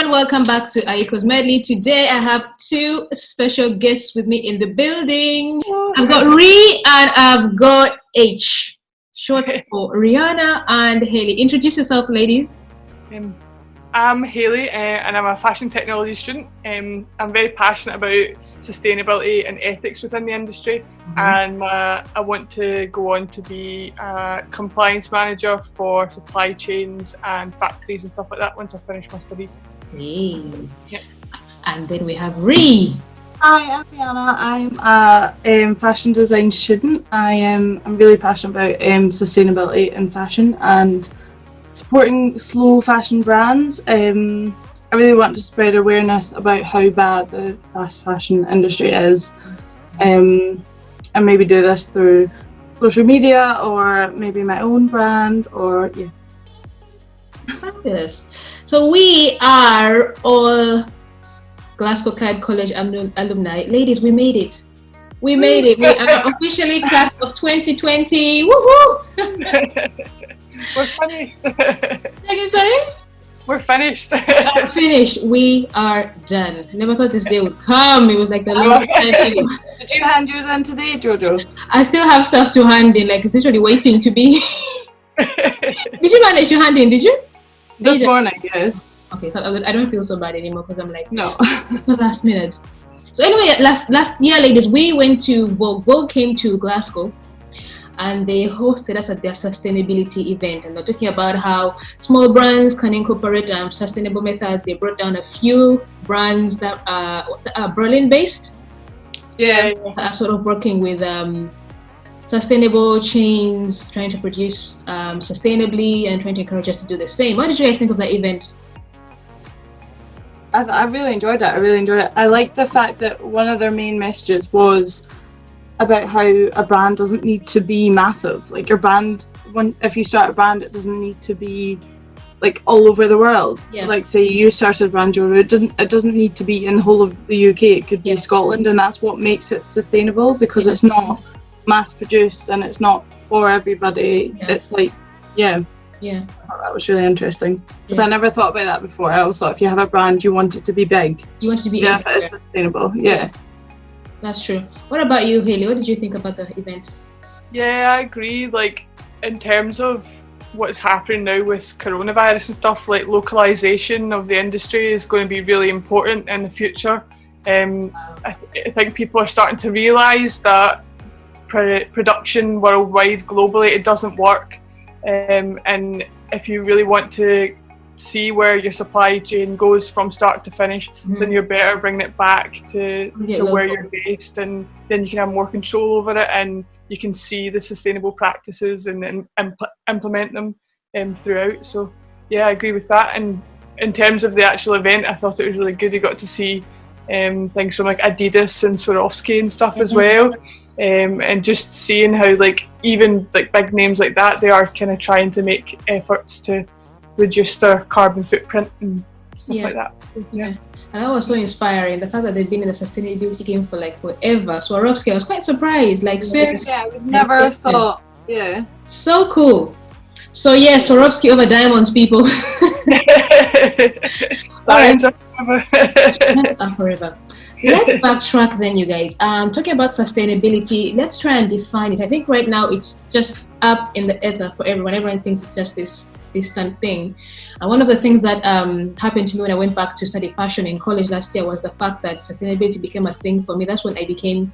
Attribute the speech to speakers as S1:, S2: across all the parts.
S1: everyone, welcome back to Ayiko's Medley. Today I have two special guests with me in the building. I've got Rhi and I've got H, short for Rhianna and Hayley. Introduce yourself, ladies.
S2: I'm Hayley and I'm a fashion technology student. I'm very passionate about sustainability and ethics within the industry, and I want to go on to be a compliance manager for supply chains and factories and stuff like that once I finish my studies.
S1: Hey. Yep. And then we have Rhi.
S3: Hi, I'm Rhianna. I'm a fashion design student. I'm really passionate about sustainability in fashion and supporting slow fashion brands. I really want to spread awareness about how bad the fast fashion industry is, and maybe do this through social media or maybe my own brand or yeah.
S1: Fabulous. So we are all Glasgow Clyde College alumni. Ladies, we made it. We made it. We are officially class of 2020. Woohoo!
S2: We're finished.
S1: Sorry?
S2: We're finished.
S1: I'm finished. We are done. Never thought this day would come. It was like the long time ago.
S3: Did you hand yours in today, Jojo?
S1: I still have stuff to hand in. Like, it's literally waiting to be. Did you manage to hand in? Did you?
S3: This morning, yes.
S1: Okay, so I don't feel so bad anymore because I'm like,
S3: no.
S1: It's the last minute. So anyway, last year, ladies, we went to Vogue. Vogue came to Glasgow, and they hosted us at their sustainability event, and they're talking about how small brands can incorporate sustainable methods. They brought down a few brands that are Berlin-based.
S3: Yeah.
S1: That are sort of working with sustainable chains, trying to produce sustainably and trying to encourage us to do the same. What did you guys think of that event?
S3: I really enjoyed it. I like the fact that one of their main messages was about how a brand doesn't need to be massive. Like your brand, if you start a brand, it doesn't need to be like all over the world.
S1: Yeah.
S3: Like say you started a brand, Jojo, it doesn't need to be in the whole of the UK. It could be Scotland, and that's what makes it sustainable because it's not mass produced and it's not for everybody. It's like, I thought that was really interesting because I never thought about that before. I always thought if you have a brand, you want it to be big.
S1: You want it to be
S3: if it is sustainable.
S1: That's true. What about you, Hayley? What did you think about the event?
S2: Yeah, I agree. Like in terms of what's happening now with coronavirus and stuff, like localization of the industry is going to be really important in the future. I think people are starting to realise that production worldwide, globally, it doesn't work. And if you really want to see where your supply chain goes from start to finish, then you're better bringing it back to where you're based, and then you can have more control over it and you can see the sustainable practices and implement them throughout. So yeah, I agree with that. And in terms of the actual event, I thought it was really good. You got to see things from like Adidas and Swarovski and stuff as well. And just seeing how like even like big names like that, they are kind of trying to make efforts to reduce their carbon footprint and stuff like that. So,
S1: and that was so inspiring. The fact that they've been in the sustainability game for like forever. Swarovski, I was quite surprised. Like since
S3: we've never thought.
S1: So cool. So yeah, Swarovski over diamonds, people.
S2: Diamonds are
S1: forever. Let's backtrack then, you guys. Talking about sustainability, let's try and define it. I think right now it's just up in the ether for everyone. Everyone thinks it's just this distant thing. And one of the things that happened to me when I went back to study fashion in college last year was the fact that sustainability became a thing for me. That's when I became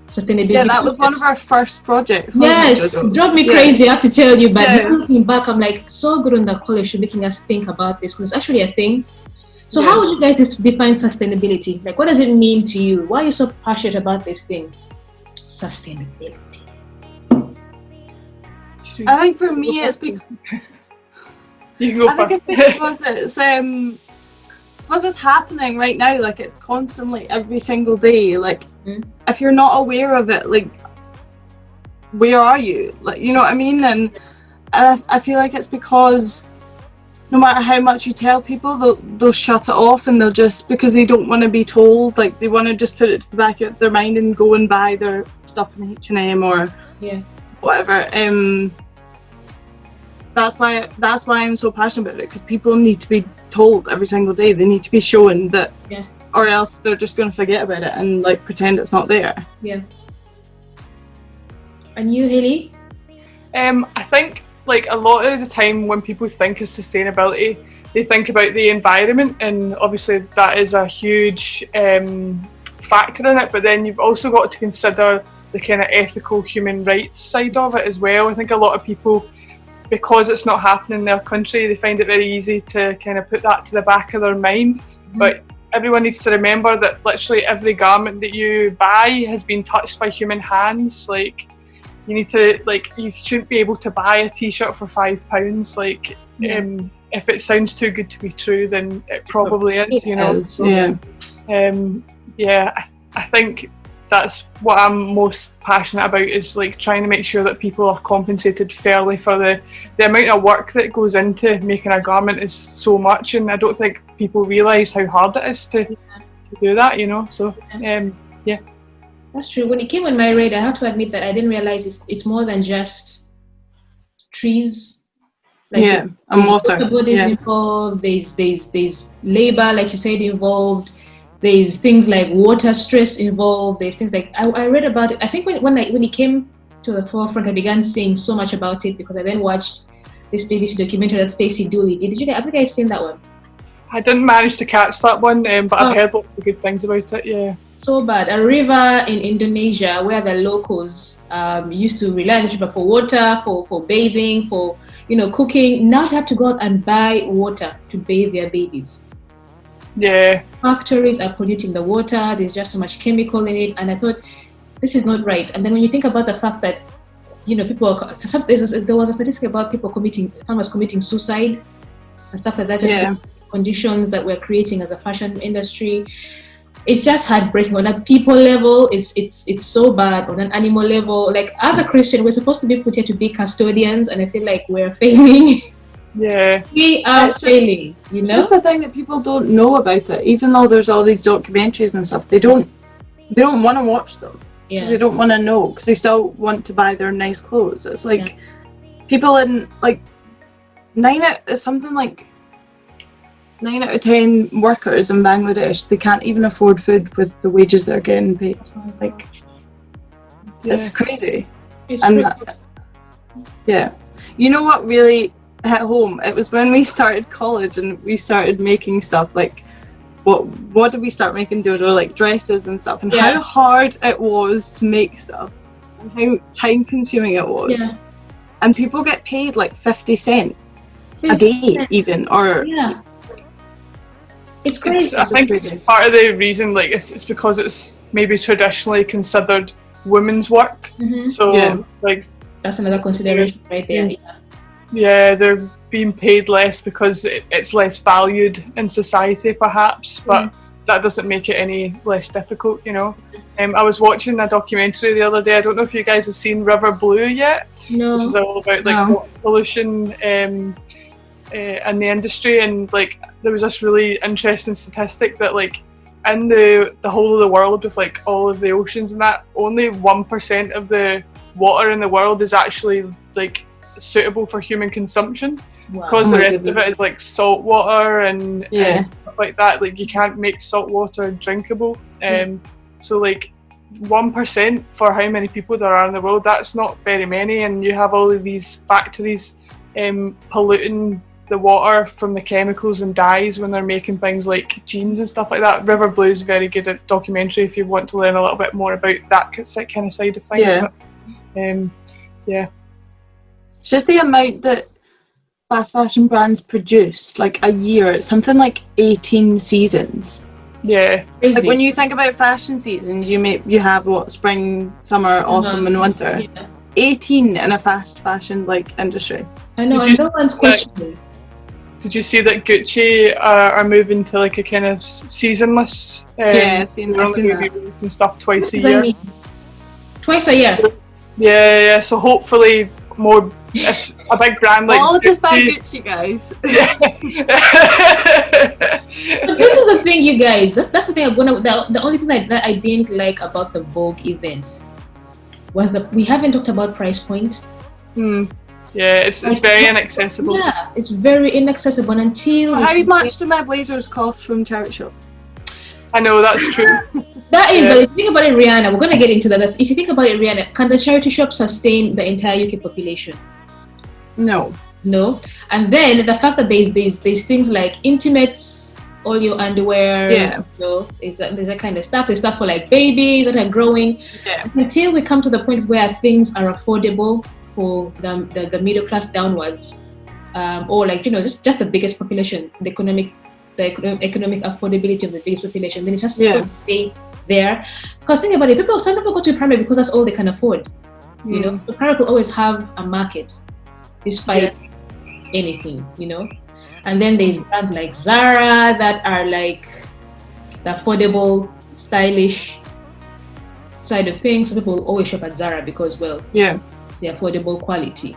S1: sustainability.
S3: Yeah, that was one of our first projects.
S1: Yes, it drove me crazy, I have to tell you. But looking back, I'm like, so good on the college for making us think about this because it's actually a thing. So how would you guys define sustainability? Like, what does it mean to you? Why are you so passionate about this thing? Sustainability.
S3: I think for me it's because it's happening right now. Like it's constantly every single day. Like if you're not aware of it, like where are you? Like you know what I mean? And I feel like it's because no matter how much you tell people, they'll shut it off and they'll just, because they don't want to be told, like they want to just put it to the back of their mind and go and buy their stuff in H&M or whatever. that's why I'm so passionate about it, because people need to be told every single day. They need to be shown that, or else they're just going to forget about it and like pretend it's not there.
S1: Yeah. And you, Hayley?
S2: I think like a lot of the time when people think of sustainability, they think about the environment, and obviously that is a huge factor in it, but then you've also got to consider the kind of ethical human rights side of it as well. I think a lot of people, because it's not happening in their country, they find it very easy to kind of put that to the back of their mind. But everyone needs to remember that literally every garment that you buy has been touched by human hands. Like, you need to, like, you shouldn't be able to buy a t-shirt for £5. Like, if it sounds too good to be true, then it probably is, you know. I think that's what I'm most passionate about, is like trying to make sure that people are compensated fairly for the amount of work that goes into making a garment is so much, and I don't think people realise how hard it is to do that, you know. So
S1: that's true. When it came on my radar, I have to admit that I didn't realise it's more than just trees. Like
S3: and water
S1: bodies involved. There's labor, like you said, involved. There's things like water stress involved. There's things like I read about it. I think when it came to the forefront, I began seeing so much about it because I then watched this BBC documentary that Stacey Dooley did. Have you guys seen that one?
S2: I didn't manage to catch that one, but I've heard lots of good things about it. Yeah.
S1: So bad. A river in Indonesia where the locals used to rely on the river for water, for bathing, for cooking. Now they have to go out and buy water to bathe their babies.
S2: Yeah.
S1: Factories are polluting the water. There's just so much chemical in it, and I thought this is not right. And then when you think about the fact that people there was a statistic about farmers committing suicide and stuff like that, just conditions that we're creating as a fashion industry. It's just heartbreaking. On a people level, it's so bad. On an animal level, like as a Christian, we're supposed to be put here to be custodians, and I feel like we're failing.
S2: Yeah,
S1: we are failing.
S3: It's just the thing that people don't know about it. Even though there's all these documentaries and stuff, they don't want to watch them. Yeah. They don't want to know, because they still want to buy their nice clothes. It's like people in like 9 out of 10 workers in Bangladesh, they can't even afford food with the wages they're getting paid. Like, it's crazy. You know what really hit home? It was when we started college and we started making stuff like, what did we start making? Dodo, like dresses and stuff, and how hard it was to make stuff, and how time consuming it was. Yeah. And people get paid like 50 cents a day, even, or
S2: it's crazy. I think part of the reason, like, it's because it's maybe traditionally considered women's work. Mm-hmm. So like
S1: that's another consideration right there.
S2: Yeah, they're being paid less because it's less valued in society, perhaps, but that doesn't make it any less difficult, you know. I was watching a documentary the other day. I don't know if you guys have seen River Blue yet.
S1: No.
S2: Which is all about water pollution in the industry, and like there was this really interesting statistic that like in the whole of the world, with like all of the oceans and that, only 1% of the water in the world is actually like suitable for human consumption. Because the rest of it is like salt water and stuff like that. Like, you can't make salt water drinkable. So like 1% for how many people there are in the world, that's not very many. And you have all of these factories polluting the water from the chemicals and dyes when they're making things like jeans and stuff like that. River Blue is very good at documentary if you want to learn a little bit more about that kind of side of things.
S3: It's just the amount that fast fashion brands produce, like a year. It's something like 18 seasons.
S2: Yeah.
S3: Like when you think about fashion seasons, you have what, spring, summer, autumn and winter. Yeah. 18 in a fast fashion like industry.
S1: I know, and no one's questioning.
S2: Did you see that Gucci are moving to like a kind of seasonless?
S3: I've seen that.
S2: And stuff twice a year.
S1: Twice a year?
S2: Yeah. So hopefully more, if a big brand like
S3: I'll just buy Gucci, guys.
S1: But this is the thing, you guys. That's the thing. The only thing that I didn't like about the Vogue event was that we haven't talked about price point.
S2: Yeah, it's very inaccessible.
S1: Yeah, it's very inaccessible until.
S3: How much do my blazers cost from charity shops?
S2: I know, that's true.
S1: That is, but if you think about it, Rhianna, we're gonna get into that. If you think about it, Rhianna, can the charity shop sustain the entire UK population?
S3: No.
S1: No. And then the fact that there's things like intimates, all your underwear,
S3: Yeah.
S1: you know, there's that kind of stuff. There's stuff for like babies that are growing.
S3: Yeah.
S1: Until we come to the point where things are affordable for the middle class downwards, or like, you know, just the biggest population, the economic affordability of the biggest population, then it's just to stay there. Because think about it, some people go to primary because that's all they can afford. You know, the primary will always have a market despite anything, you know. And then there's brands like Zara that are like the affordable, stylish side of things. So people always shop at Zara because, well, the affordable quality.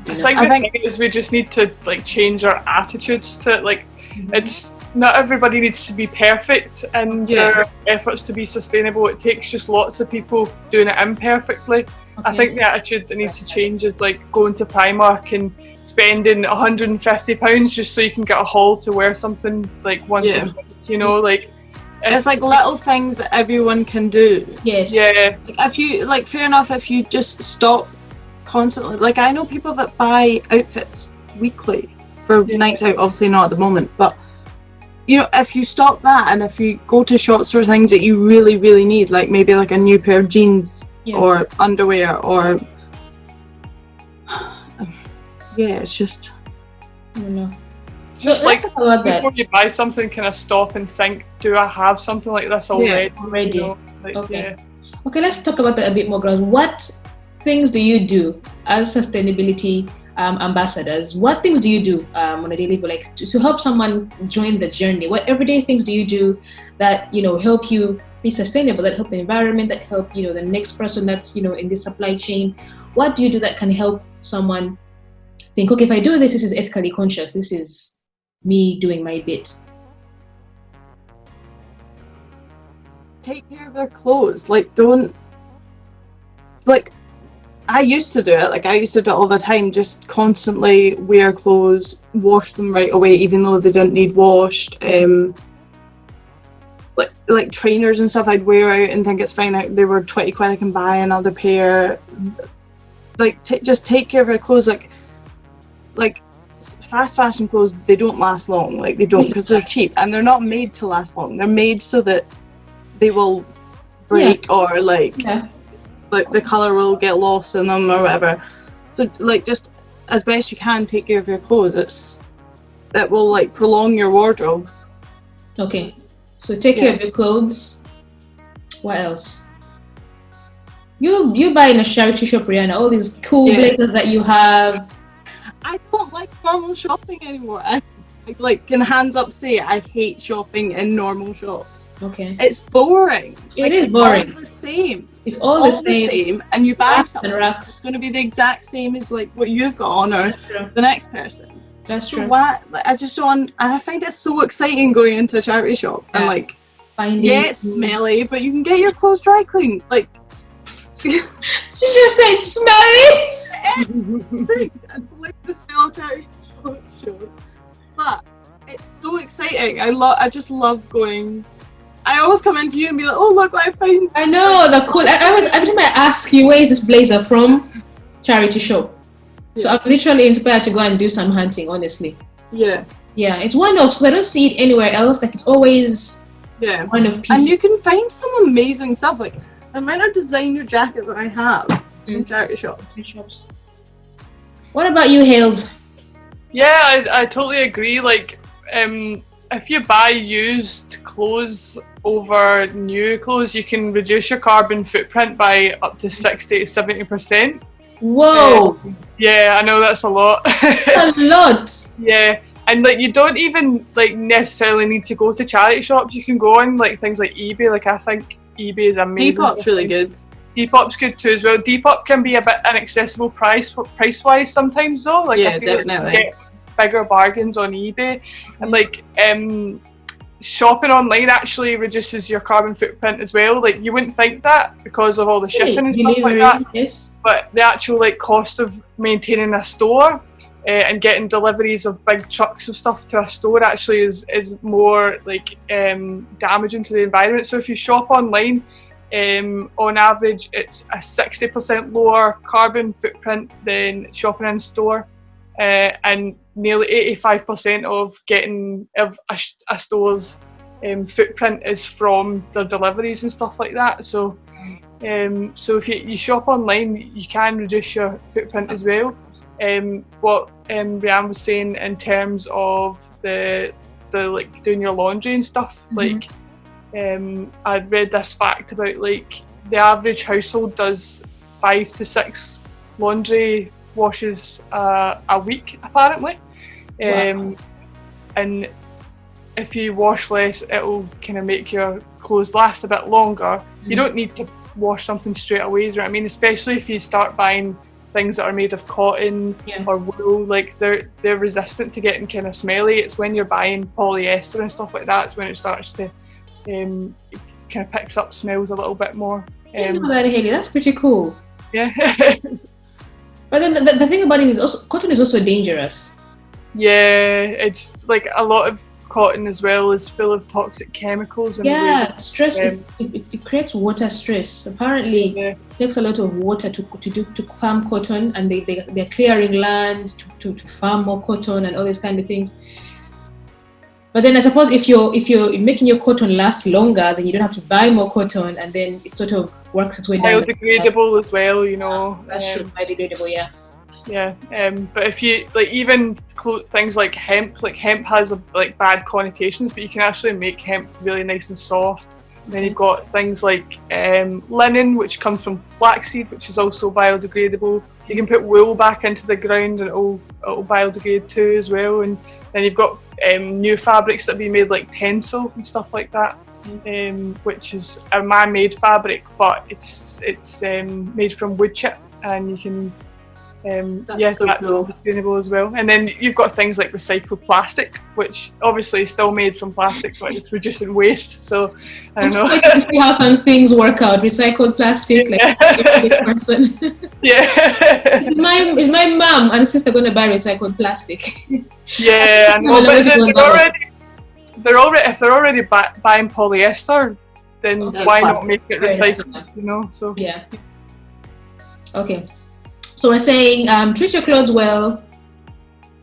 S1: You know?
S2: I think the thing is we just need to like change our attitudes to it. Like, it's not everybody needs to be perfect in their efforts to be sustainable. It takes just lots of people doing it imperfectly. I think the attitude that needs to change is like going to Primark and spending £150 just so you can get a haul to wear something like once a month, you know, like
S3: it's like little things that everyone can do.
S1: Yes.
S2: Yeah.
S3: Like if you like, fair enough, if you just stop constantly. Like I know people that buy outfits weekly for nights out. Obviously not at the moment, but you know, if you stop that and if you go to shops for things that you really, really need, like maybe like a new pair of jeans or underwear or it's just
S1: I don't know. So
S2: just like
S1: about that.
S2: before you buy something, kind of stop and think, do I have something like this already?
S1: Already.
S2: You know, like,
S1: Okay, let's talk about that a bit more, girls. What things do you do as sustainability ambassadors? What things do you do on a daily basis, like to help someone join the journey? What everyday things do you do that, you know, help you be sustainable, that help the environment, that help, you know, the next person that's, you know, in this supply chain? What do you do that can help someone think, okay, if I do this, this is ethically conscious, this is me doing my bit?
S3: take care of their clothes. Like, don't, like, I used to do it. Like, I used to do it all the time, just constantly wear clothes, wash them right away, even though they didn't need washed. Like trainers and stuff I'd wear out and think it's fine. They were 20 quid, I can buy another pair. Like, just take care of your clothes. Like fast fashion clothes, they don't last long. Like, they don't, because they're cheap and they're not made to last long. They're made so that they will break or like the colour will get lost in them or whatever. So like, just as best you can, take care of your clothes. It will like prolong your wardrobe.
S1: Okay, so take care of your clothes. What else? You buy in a charity shop, Rhianna, all these cool blazers that you have.
S3: I don't like normal shopping anymore. I like, can hands up say I hate shopping in normal shops.
S1: Okay.
S3: It's boring.
S1: It is boring.
S3: It's all the same.
S1: It's all the same.
S3: And you buy
S1: Racks
S3: something,
S1: and racks.
S3: it's going to be the exact same as like what you've got on or the next person.
S1: That's true.
S3: So why? Like, I just don't. I find it so exciting going into a charity shop and like, it's smelly, but you can get your clothes dry cleaned. Like,
S1: she just said smelly.
S3: I don't like the smell of charity shows, but it's so exciting. I just love going. I always come into you and be like, oh, look what I found.
S1: I know, the cool. Every time I ask you, where is this blazer from? Charity shop. So I'm literally inspired to go and do some hunting, honestly.
S3: Yeah,
S1: it's one of, because I don't see it anywhere else. Like, it's always one of pieces.
S3: And you can find some amazing stuff. Like, the amount of designer jackets that I have in charity shops.
S1: What about you, Hales?
S2: Yeah, I totally agree. Like, if you buy used clothes over new clothes, you can reduce your carbon footprint by up to 60 to 70%.
S1: Whoa!
S2: Yeah, I know that's a lot.
S1: A lot!
S2: Yeah, and like, you don't even like necessarily need to go to charity shops. You can go on like things like eBay. Like, I think eBay is amazing.
S3: Depop's really good.
S2: Depop's good too as well. Depop can be a bit inaccessible price-wise sometimes though. Like,
S3: yeah,
S2: I feel
S3: definitely.
S2: like you get bigger bargains on eBay, and like shopping online actually reduces your carbon footprint as well. Like, you wouldn't think that because of all the shipping and stuff like that.
S1: Yes.
S2: But the actual like cost of maintaining a store and getting deliveries of big trucks of stuff to a store actually is more like damaging to the environment. So if you shop online, on average, it's a 60% lower carbon footprint than shopping in store, and nearly 85% of getting a store's footprint is from their deliveries and stuff like that. So, so if you shop online, you can reduce your footprint as well. What Rhianna was saying in terms of the like doing your laundry and stuff, like I'd read this fact about like the average household does 5 to 6 laundry washes a week apparently.
S1: Wow.
S2: And if you wash less, it'll kind of make your clothes last a bit longer. You don't need to wash something straight away, do you know what I mean? Especially if you start buying things that are made of cotton or wool, like they're resistant to getting kind of smelly. It's when you're buying polyester and stuff like that, it's when it starts to kind of picks up smells a little bit more.
S1: I know about it, Hayley. That's pretty cool.
S2: Yeah.
S1: But then the thing about it is also cotton is also dangerous.
S2: Yeah, it's like a lot of cotton as well is full of toxic chemicals. And
S1: stress. It creates water stress. Apparently, it takes a lot of water to farm cotton, and they're clearing land to farm more cotton and all these kind of things. But then I suppose if you're making your cotton last longer, then you don't have to buy more cotton, and then it sort of works its way down.
S2: Biodegradable as well, you know.
S1: That's true. Biodegradable, yeah.
S2: Yeah, but if you like even things like hemp has like bad connotations, but you can actually make hemp really nice and soft. And then you've got things like linen, which comes from flaxseed, which is also biodegradable. You can put wool back into the ground and it'll biodegrade too as well. And then you've got new fabrics that be made like tencel and stuff like that, which is a man-made fabric, but it's made from wood chip, and you can that's cool. Sustainable as well. And then you've got things like recycled plastic, which obviously is still made from plastic, but it's reducing waste. So I don't know.
S1: To see how some things work out. Recycled plastic, like every person.
S2: Yeah.
S1: Is my mom and sister going to buy recycled plastic?
S2: Yeah, and if they're already buying polyester, then why not make it recycled? You know. So
S1: yeah. Okay. So we're saying treat your clothes well,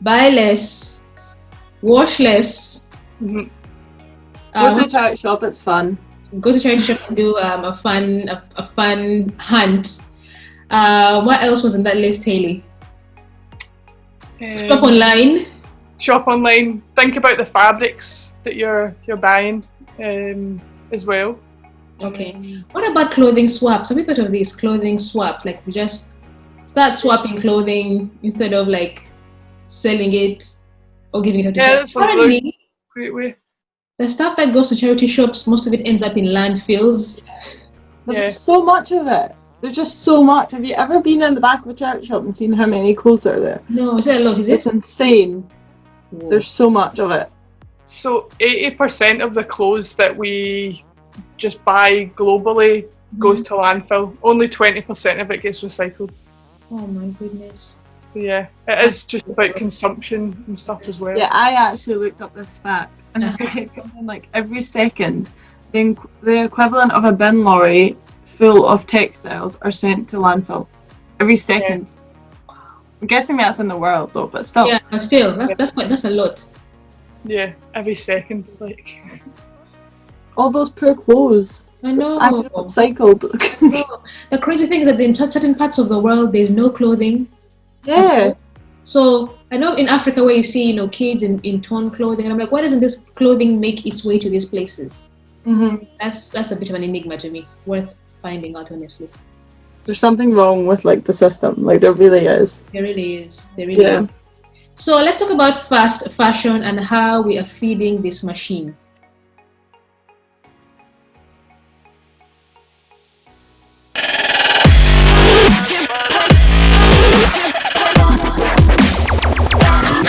S1: buy less, wash less.
S3: Go to a charity shop, it's fun.
S1: Go to charity shop and do a fun hunt. What else was on that list, Hayley? Shop online.
S2: Shop online. Think about the fabrics that you're buying as well.
S1: Okay. What about clothing swaps? Have you thought of these clothing swaps? Like we just start swapping clothing instead of like selling it or giving it to charity.
S2: That's a great way.
S1: The stuff that goes to charity shops, most of it ends up in landfills.
S3: There's so much of it. There's just so much. Have you ever been in the back of a charity shop and seen how many clothes are there?
S1: No, is that a lot? Is it?
S3: It's insane. Whoa. There's so much of it.
S2: So 80% of the clothes that we just buy globally goes to landfill. Only 20% of it gets recycled.
S1: Oh my goodness.
S2: Yeah, it is just about consumption and stuff as well.
S3: Yeah, I actually looked up this fact, and it said something like every second, the equivalent of a bin lorry full of textiles are sent to landfill. Every second. Yeah. I'm guessing that's in the world though, but still.
S1: Yeah, but still, that's a lot.
S2: Yeah, every second, like.
S3: All those poor clothes.
S1: I know.
S3: I've been upcycled.
S1: No. The crazy thing is that in certain parts of the world, there's no clothing.
S3: Yeah.
S1: So I know in Africa where you see, kids in torn clothing, and I'm like, why doesn't this clothing make its way to these places?
S3: Mm-hmm.
S1: That's a bit of an enigma to me, worth finding out honestly.
S3: There's something wrong with the system. There really is.
S1: There really is. Is. So let's talk about fast fashion and how we are feeding this machine.